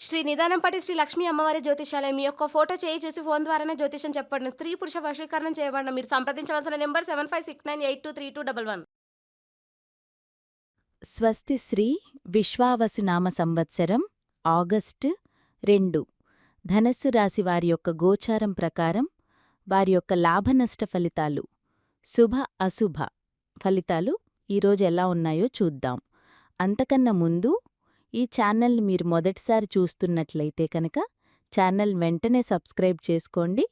శ్రీ నిదానంపాటి శ్రీ లక్ష్మీ అమ్మవారి జ్యోతిష్యాలయం. మీ యొక్క ఫోటో చేయి చూసి ఫోను ద్వారానే జ్యోతిష్యం చెప్పబడును. స్త్రీ, పురుష వశీకరణం చేయబడును. మీరు సంప్రదించవలసిన నంబర్ 7569823211. స్వస్తి శ్రీ విశ్వావసునామ సంవత్సరం ఆగస్టు 2 ధనస్సు రాశి వారి యొక్క గోచారం ప్రకారం వారి యొక్క లాభనష్ట ఫలితాలు, శుభ అశుభ ఫలితాలు ఈరోజు ఎలా ఉన్నాయో చూద్దాం. అంతకన్నా ముందు ఈ ఛానల్ని మీరు మొదటిసారి చూస్తున్నట్లయితే కనుక ఛానల్ వెంటనే సబ్స్క్రైబ్ చేసుకోండి.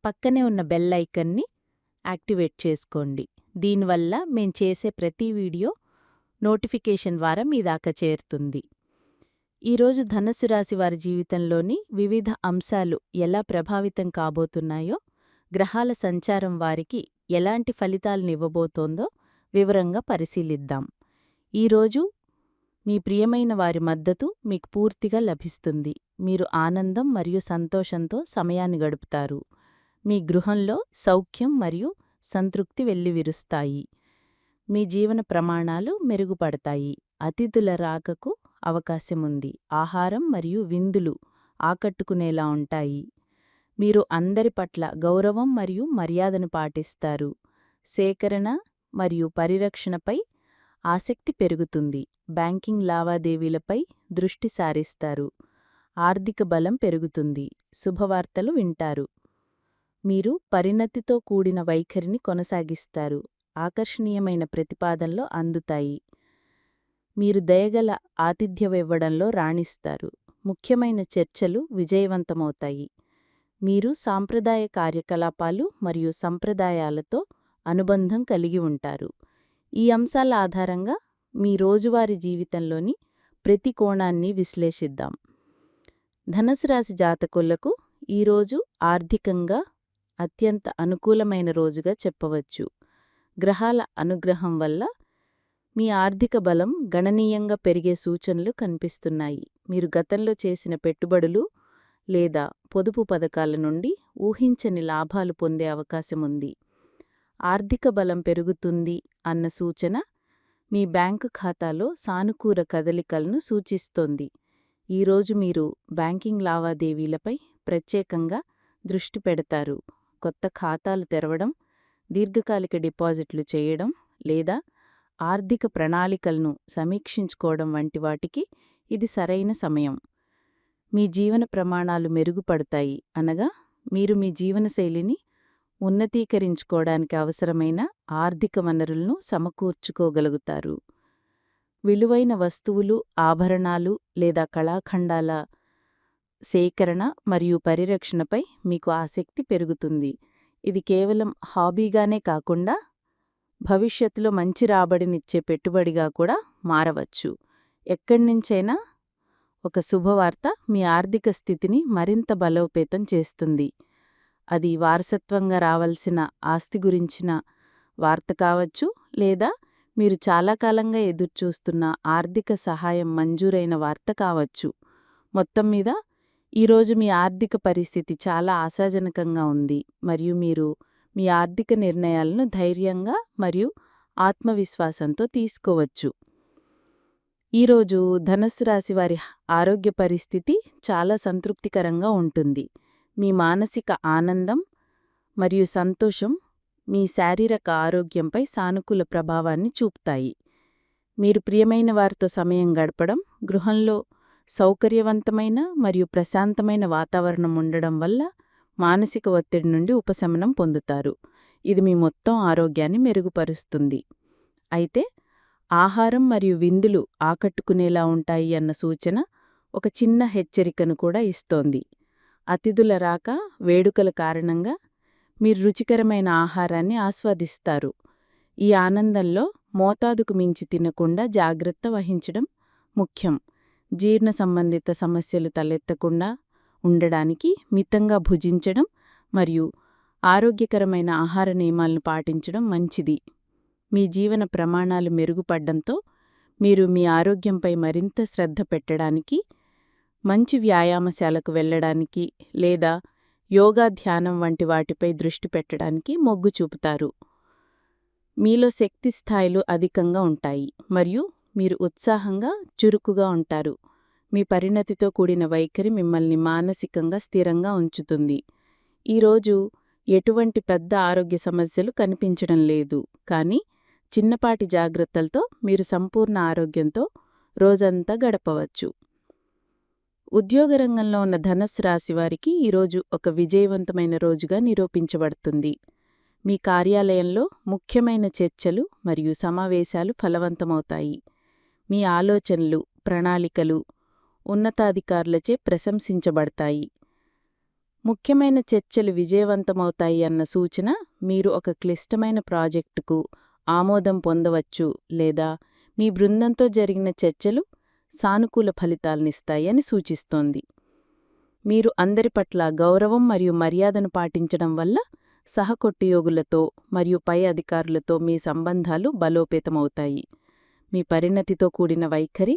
పక్కనే ఉన్న బెల్ ఐకన్ని యాక్టివేట్ చేసుకోండి. దీనివల్ల మేం చేసే ప్రతి వీడియో నోటిఫికేషన్ ద్వారా మీ దాకా చేరుతుంది. ఈరోజు ధనుస్సు రాశి వారి జీవితంలోని వివిధ అంశాలు ఎలా ప్రభావితం కాబోతున్నాయో, గ్రహాల సంచారం వారికి ఎలాంటి ఫలితాలనివ్వబోతోందో వివరంగా పరిశీలిద్దాం. ఈరోజు మీ ప్రియమైన వారి మద్దతు మీకు పూర్తిగా లభిస్తుంది. మీరు ఆనందం మరియు సంతోషంతో సమయాన్ని గడుపుతారు. మీ గృహంలో సౌఖ్యం మరియు సంతృప్తి వెల్లివిరుస్తాయి. మీ జీవన ప్రమాణాలు మెరుగుపడతాయి. అతిథుల రాకకు అవకాశముంది. ఆహారం మరియు విందులు ఆకట్టుకునేలా ఉంటాయి. మీరు అందరి పట్ల గౌరవం మరియు మర్యాదను పాటిస్తారు. సేకరణ మరియు పరిరక్షణపై ఆసక్తి పెరుగుతుంది. బ్యాంకింగ్ లావాదేవీలపై దృష్టి సారిస్తారు. ఆర్థిక బలం పెరుగుతుంది. శుభవార్తలు వింటారు. మీరు పరిణతితో కూడిన వైఖరిని కొనసాగిస్తారు. ఆకర్షణీయమైన ప్రతిపాదనలు అందుతాయి. మీరు దయగల ఆతిథ్యమివ్వడంలో రాణిస్తారు. ముఖ్యమైన చర్చలు విజయవంతమవుతాయి. మీరు సాంప్రదాయ కార్యకలాపాలు మరియు సంప్రదాయాలతో అనుబంధం కలిగి ఉంటారు. ఈ అంశాల ఆధారంగా మీ రోజువారీ జీవితంలోని ప్రతి కోణాన్ని విశ్లేషిద్దాం. ధనుసు రాశి జాతకులకు ఈరోజు ఆర్థికంగా అత్యంత అనుకూలమైన రోజుగా చెప్పవచ్చు. గ్రహాల అనుగ్రహం వల్ల మీ ఆర్థిక బలం గణనీయంగా పెరిగే సూచనలు కనిపిస్తున్నాయి. మీరు గతంలో చేసిన పెట్టుబడులు లేదా పొదుపు పథకాల నుండి ఊహించని లాభాలు పొందే అవకాశముంది. ఆర్థిక బలం పెరుగుతుంది అన్న సూచన మీ బ్యాంకు ఖాతాలో సానుకూల కదలికలను సూచిస్తోంది. ఈరోజు మీరు బ్యాంకింగ్ లావాదేవీలపై ప్రత్యేకంగా దృష్టి పెడతారు. కొత్త ఖాతాలు తెరవడం, దీర్ఘకాలిక డిపాజిట్లు చేయడం లేదా ఆర్థిక ప్రణాళికలను సమీక్షించుకోవడం వంటి వాటికి ఇది సరైన సమయం. మీ జీవన ప్రమాణాలు మెరుగుపడతాయి, అనగా మీరు మీ జీవనశైలిని ఉన్నతీకరించుకోవడానికి అవసరమైన ఆర్థిక వనరులను సమకూర్చుకోగలుగుతారు. విలువైన వస్తువులు, ఆభరణాలు లేదా కళాఖండాల సేకరణ మరియు పరిరక్షణపై మీకు ఆసక్తి పెరుగుతుంది. ఇది కేవలం హాబీగానే కాకుండా భవిష్యత్తులో మంచి రాబడినిచ్చే పెట్టుబడిగా కూడా మారవచ్చు. ఎక్కడ్నించైనా ఒక శుభవార్త మీ ఆర్థిక స్థితిని మరింత బలోపేతం చేస్తుంది. అది వారసత్వంగా రావలసిన ఆస్తి గురించిన వార్త కావచ్చు, లేదా మీరు చాలా కాలంగా ఎదురుచూస్తున్న ఆర్థిక సహాయం మంజూరైన వార్త కావచ్చు. మొత్తం మీద ఈరోజు మీ ఆర్థిక పరిస్థితి చాలా ఆశాజనకంగా ఉంది మరియు మీరు మీ ఆర్థిక నిర్ణయాలను ధైర్యంగా మరియు ఆత్మవిశ్వాసంతో తీసుకోవచ్చు. ఈరోజు ధనుస్సు రాశి వారి ఆరోగ్య పరిస్థితి చాలా సంతృప్తికరంగా ఉంటుంది. మీ మానసిక ఆనందం మరియు సంతోషం మీ శారీరక ఆరోగ్యంపై సానుకూల ప్రభావాన్ని చూపుతాయి. మీరు ప్రియమైన వారితో సమయం గడపడం, గృహంలో సౌకర్యవంతమైన మరియు ప్రశాంతమైన వాతావరణం ఉండడం వల్ల మానసిక ఒత్తిడి నుండి ఉపశమనం పొందుతారు. ఇది మీ మొత్తం ఆరోగ్యాన్ని మెరుగుపరుస్తుంది. అయితే ఆహారం మరియు విందులు ఆకట్టుకునేలా ఉంటాయి అన్న సూచన ఒక చిన్న హెచ్చరికను కూడా ఇస్తోంది. అతిథుల రాక, వేడుకల కారణంగా మీరు రుచికరమైన ఆహారాన్ని ఆస్వాదిస్తారు. ఈ ఆనందంలో మోతాదుకు మించి తినకుండా జాగ్రత్త వహించడం ముఖ్యం. జీర్ణ సంబంధిత సమస్యలు తలెత్తకుండా ఉండడానికి మితంగా భుజించడం మరియు ఆరోగ్యకరమైన ఆహార నియమాలను పాటించడం మంచిది. మీ జీవన ప్రమాణాలు మెరుగుపడ్డంతో మీరు మీ ఆరోగ్యంపై మరింత శ్రద్ధ పెట్టడానికి, మంచి వ్యాయామశాలకు వెళ్ళడానికి లేదా యోగా, ధ్యానం వంటి వాటిపై దృష్టి పెట్టడానికి మొగ్గు చూపుతారు. మీలో శక్తి స్థాయిలు అధికంగా ఉంటాయి మరియు మీరు ఉత్సాహంగా, చురుకుగా ఉంటారు. మీ పరిణతితో కూడిన వైఖరి మిమ్మల్ని మానసికంగా స్థిరంగా ఉంచుతుంది. ఈరోజు ఎటువంటి పెద్ద ఆరోగ్య సమస్యలు కనిపించడం లేదు, కానీ చిన్నపాటి జాగ్రత్తలతో మీరు సంపూర్ణ ఆరోగ్యంతో రోజంతా గడపవచ్చు. ఉద్యోగ రంగంలో ఉన్న ధనుస్సు రాశి వారికి ఈరోజు ఒక విజయవంతమైన రోజుగా నిరూపించబడుతుంది. మీ కార్యాలయంలో ముఖ్యమైన చర్చలు మరియు సమావేశాలు ఫలవంతమవుతాయి. మీ ఆలోచనలు, ప్రణాళికలు ఉన్నతాధికారులచే ప్రశంసించబడతాయి. ముఖ్యమైన చర్చలు విజయవంతమవుతాయి అన్న సూచన మీరు ఒక క్లిష్టమైన ప్రాజెక్టుకు ఆమోదం పొందవచ్చు లేదా మీ బృందంతో జరిగిన చర్చలు సానుకూల ఫలితాలనిస్తాయి అని సూచిస్తోంది. మీరు అందరి పట్ల గౌరవం మరియు మర్యాదను పాటించడం వల్ల సహకొట్టియోగులతో మరియు పై అధికారులతో మీ సంబంధాలు బలోపేతమవుతాయి. మీ పరిణతితో కూడిన వైఖరి,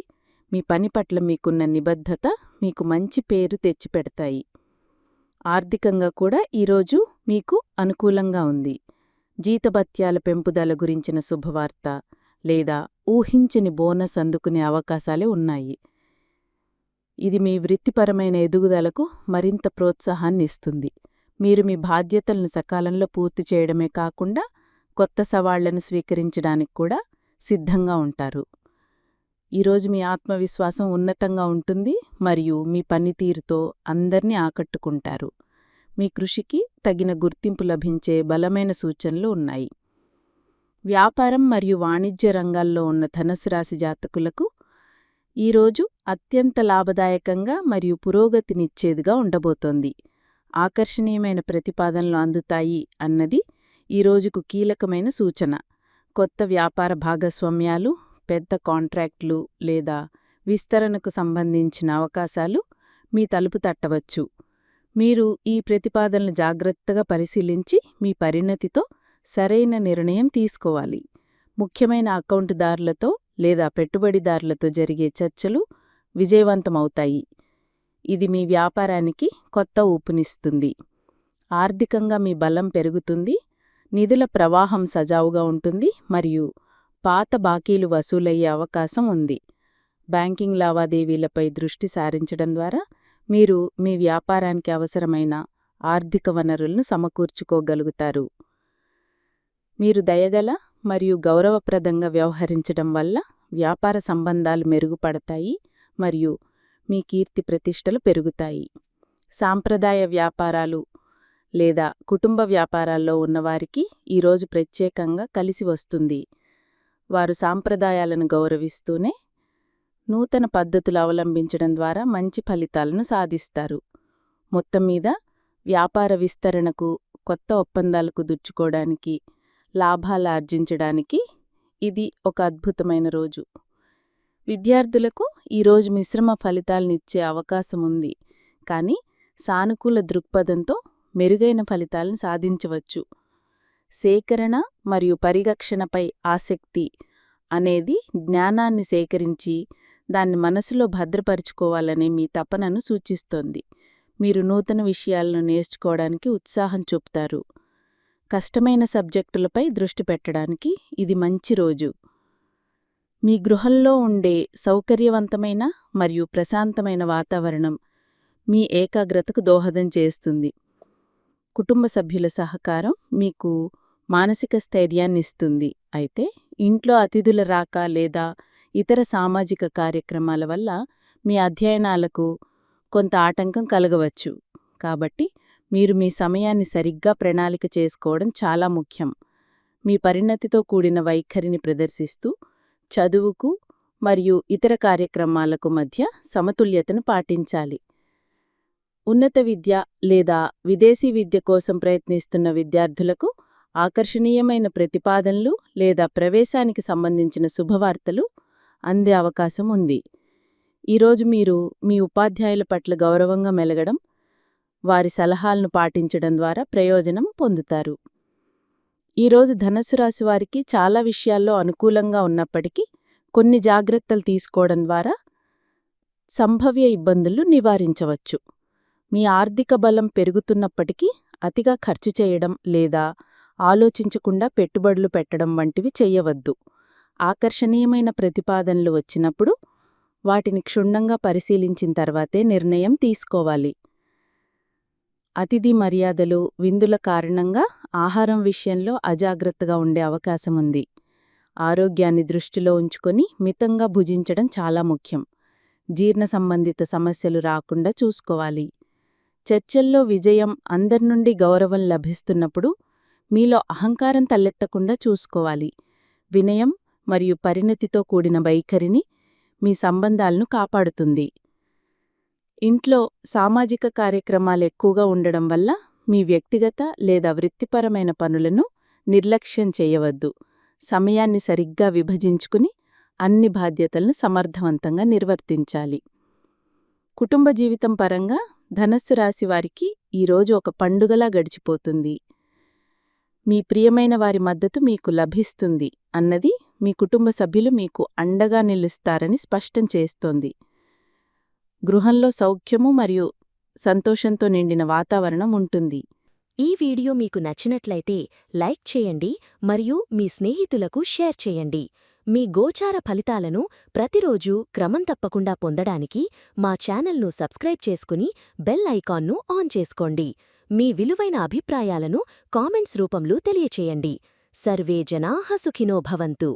మీ పని పట్ల మీకున్న నిబద్ధత మీకు మంచి పేరు తెచ్చిపెడతాయి. ఆర్థికంగా కూడా ఈరోజు మీకు అనుకూలంగా ఉంది. జీతభత్యాల పెంపుదల గురించిన శుభవార్త లేదా ఊహించని బోనస్ అందుకునే అవకాశాలే ఉన్నాయి. ఇది మీ వృత్తిపరమైన ఎదుగుదలకు మరింత ప్రోత్సాహాన్నిస్తుంది. మీరు మీ బాధ్యతలను సకాలంలో పూర్తి చేయడమే కాకుండా కొత్త సవాళ్లను స్వీకరించడానికి కూడా సిద్ధంగా ఉంటారు. ఈరోజు మీ ఆత్మవిశ్వాసం ఉన్నతంగా ఉంటుంది మరియు మీ పనితీరుతో అందర్నీ ఆకట్టుకుంటారు. మీ కృషికి తగిన గుర్తింపు లభించే బలమైన సూచనలు ఉన్నాయి. వ్యాపారం మరియు వాణిజ్య రంగాల్లో ఉన్న ధనుస్సు రాశి జాతకులకు ఈరోజు అత్యంత లాభదాయకంగా మరియు పురోగతినిచ్చేదిగా ఉండబోతోంది. ఆకర్షణీయమైన ప్రతిపాదనలు అందుతాయి అన్నది ఈరోజుకు కీలకమైన సూచన. కొత్త వ్యాపార భాగస్వామ్యాలు, పెద్ద కాంట్రాక్టులు లేదా విస్తరణకు సంబంధించిన అవకాశాలు మీ తలుపు తట్టవచ్చు. మీరు ఈ ప్రతిపాదనలు జాగ్రత్తగా పరిశీలించి మీ పరిణతితో సరైన నిర్ణయం తీసుకోవాలి. ముఖ్యమైన అకౌంటుదారులతో లేదా పెట్టుబడిదారులతో జరిగే చర్చలు విజయవంతమవుతాయి. ఇది మీ వ్యాపారానికి కొత్త ఊపునిస్తుంది. ఆర్థికంగా మీ బలం పెరుగుతుంది, నిధుల ప్రవాహం సజావుగా ఉంటుంది మరియు పాత బాకీలు వసూలయ్యే అవకాశం ఉంది. బ్యాంకింగ్ లావాదేవీలపై దృష్టి సారించడం ద్వారా మీరు మీ వ్యాపారానికి అవసరమైన ఆర్థిక వనరులను సమకూర్చుకోగలుగుతారు. మీరు దయగల మరియు గౌరవప్రదంగా వ్యవహరించడం వల్ల వ్యాపార సంబంధాలు మెరుగుపడతాయి మరియు మీ కీర్తి ప్రతిష్టలు పెరుగుతాయి. సాంప్రదాయ వ్యాపారాలు లేదా కుటుంబ వ్యాపారాల్లో ఉన్నవారికి ఈరోజు ప్రత్యేకంగా కలిసి వస్తుంది. వారు సాంప్రదాయాలను గౌరవిస్తూనే నూతన పద్ధతులు అవలంబించడం ద్వారా మంచి ఫలితాలను సాధిస్తారు. మొత్తం మీద వ్యాపార విస్తరణకు, కొత్త ఒప్పందాలు కుదుర్చుకోవడానికి, లాభాలు ఆర్జించడానికి ఇది ఒక అద్భుతమైన రోజు. విద్యార్థులకు ఈరోజు మిశ్రమ ఫలితాలనిచ్చే అవకాశం ఉంది, కానీ సానుకూల దృక్పథంతో మెరుగైన ఫలితాలను సాధించవచ్చు. సేకరణ మరియు పరిరక్షణపై ఆసక్తి అనేది జ్ఞానాన్ని సేకరించి దాన్ని మనసులో భద్రపరుచుకోవాలనే మీ తపనను సూచిస్తోంది. మీరు నూతన విషయాలను నేర్చుకోవడానికి ఉత్సాహం చూపుతారు. కష్టమైన సబ్జెక్టులపై దృష్టి పెట్టడానికి ఇది మంచి రోజు. మీ గృహంలో ఉండే సౌకర్యవంతమైన మరియు ప్రశాంతమైన వాతావరణం మీ ఏకాగ్రతకు దోహదం చేస్తుంది. కుటుంబ సభ్యుల సహకారం మీకు మానసిక స్థైర్యాన్నిస్తుంది. అయితే ఇంట్లో అతిథుల రాక లేదా ఇతర సామాజిక కార్యక్రమాల వల్ల మీ అధ్యయనాలకు కొంత ఆటంకం కలగవచ్చు. కాబట్టి మీరు మీ సమయాన్ని సరిగ్గా ప్రణాళిక చేసుకోవడం చాలా ముఖ్యం. మీ పరిణతితో కూడిన వైఖరిని ప్రదర్శిస్తూ చదువుకు మరియు ఇతర కార్యక్రమాలకు మధ్య సమతుల్యతను పాటించాలి. ఉన్నత విద్య లేదా విదేశీ విద్య కోసం ప్రయత్నిస్తున్న విద్యార్థులకు ఆకర్షణీయమైన ప్రతిపాదనలు లేదా ప్రవేశానికి సంబంధించిన శుభవార్తలు అందే అవకాశం ఉంది. ఈరోజు మీరు మీ ఉపాధ్యాయుల పట్ల గౌరవంగా మెలగడం, వారి సలహాలను పాటించడం ద్వారా ప్రయోజనం పొందుతారు. ఈరోజు ధనుస్సు రాశి వారికి చాలా విషయాల్లో అనుకూలంగా ఉన్నప్పటికీ కొన్ని జాగ్రత్తలు తీసుకోవడం ద్వారా సంభవ్య ఇబ్బందులు నివారించవచ్చు. మీ ఆర్థిక బలం పెరుగుతున్నప్పటికీ అతిగా ఖర్చు చేయడం లేదా ఆలోచించకుండా పెట్టుబడులు పెట్టడం వంటివి చెయ్యవద్దు. ఆకర్షణీయమైన ప్రతిపాదనలు వచ్చినప్పుడు వాటిని క్షుణ్ణంగా పరిశీలించిన తర్వాతే నిర్ణయం తీసుకోవాలి. అతిథి మర్యాదలు, విందుల కారణంగా ఆహారం విషయంలో అజాగ్రత్తగా ఉండే అవకాశముంది. ఆరోగ్యాన్ని దృష్టిలో ఉంచుకొని మితంగా భుజించడం చాలా ముఖ్యం. జీర్ణ సంబంధిత సమస్యలు రాకుండా చూసుకోవాలి. చర్చల్లో విజయం, అందర్నుండి గౌరవం లభిస్తున్నప్పుడు మీలో అహంకారం తలెత్తకుండా చూసుకోవాలి. వినయం మరియు పరిణతితో కూడిన వైఖరిని మీ సంబంధాలను కాపాడుతుంది. ఇంట్లో సామాజిక కార్యక్రమాలు ఎక్కువగా ఉండడం వల్ల మీ వ్యక్తిగత లేదా వృత్తిపరమైన పనులను నిర్లక్ష్యం చేయవద్దు. సమయాన్ని సరిగ్గా విభజించుకుని అన్ని బాధ్యతలను సమర్థవంతంగా నిర్వర్తించాలి. కుటుంబ జీవితం పరంగా ధనస్సు రాశి వారికి ఈరోజు ఒక పండుగలా గడిచిపోతుంది. మీ ప్రియమైన వారి మద్దతు మీకు లభిస్తుంది అన్నది మీ కుటుంబ సభ్యులు మీకు అండగా నిలుస్తారని స్పష్టం చేస్తోంది. గృహంలో సౌఖ్యము మరియు సంతోషంతో నిండిన వాతావరణం ఉంటుంది. ఈ వీడియో మీకు నచ్చినట్లయితే లైక్ చేయండి మరియు మీ స్నేహితులకు షేర్ చేయండి. మీ గోచార ఫలితాలను ప్రతిరోజూ క్రమం తప్పకుండా పొందడానికి మా ఛానల్ను సబ్స్క్రైబ్ చేసుకుని బెల్ ఐకాన్ను ఆన్ చేసుకోండి. మీ విలువైన అభిప్రాయాలను కామెంట్స్ రూపంలో తెలియచేయండి. సర్వే జనాః సుఖినో భవంతు.